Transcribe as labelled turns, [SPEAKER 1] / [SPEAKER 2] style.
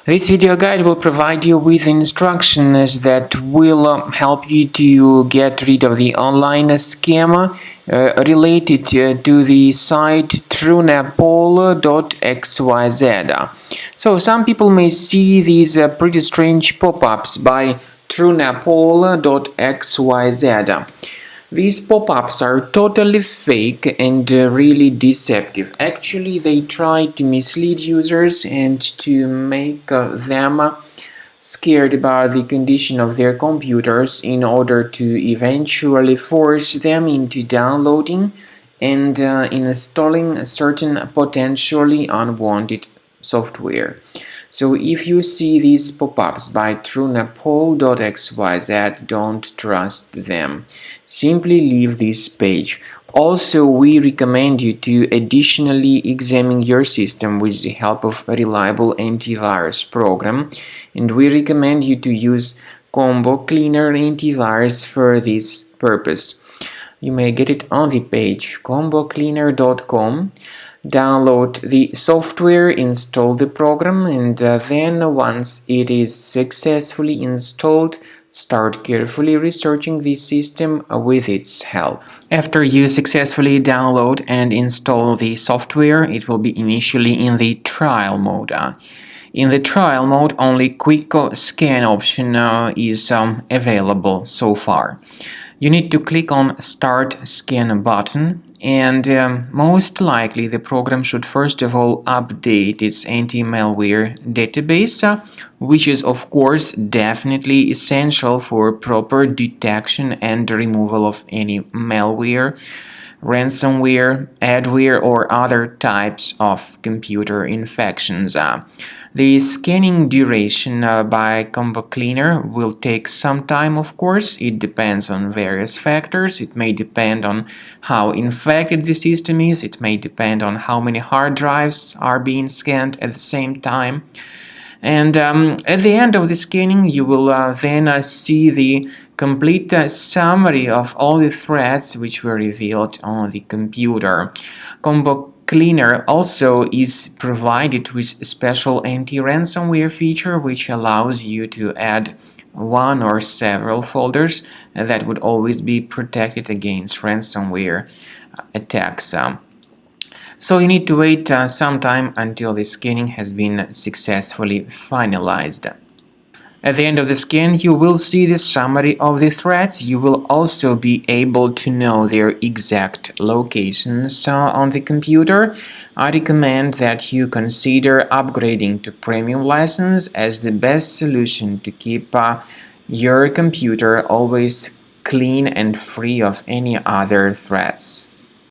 [SPEAKER 1] This video guide will provide you with instructions that will help you to get rid of the online scam related to the site Trunapol.xyz. So some people may see these pretty strange pop-ups by Trunapol.xyz. These pop-ups are totally fake and really deceptive. Actually, they try to mislead users and to make them scared about the condition of their computers in order to eventually force them into downloading and installing certain potentially unwanted software. So if you see these pop-ups by Trunapol.xyz, don't trust them. Simply leave this page. Also, we recommend you to additionally examine your system with the help of a reliable antivirus program, and we recommend you to use Combo Cleaner antivirus for this purpose. You may get it on the page combocleaner.com. Download the software, install the program, and then once it is successfully installed, start carefully researching the system with its help. After you successfully download and install the software, it will be initially in the trial mode. In the trial mode, only Quick Scan option is available so far. You need to click on Start Scan button, and most likely the program should first of all update its anti-malware database, which is of course definitely essential for proper detection and removal of any malware, ransomware, adware, or other types of computer infections. The scanning duration by Combo Cleaner will take some time, of course. It depends on various factors. It may depend on how infected the system is. It may depend on how many hard drives are being scanned at the same time. And at the end of the scanning, you will then see the complete summary of all the threats which were revealed on the computer. Combo Cleaner also is provided with a special anti-ransomware feature which allows you to add one or several folders that would always be protected against ransomware attacks. So you need to wait some time until the scanning has been successfully finalized. At the end of the scan, you will see the summary of the threats. You will also be able to know their exact locations on the computer. I recommend that you consider upgrading to premium license as the best solution to keep your computer always clean and free of any other threats.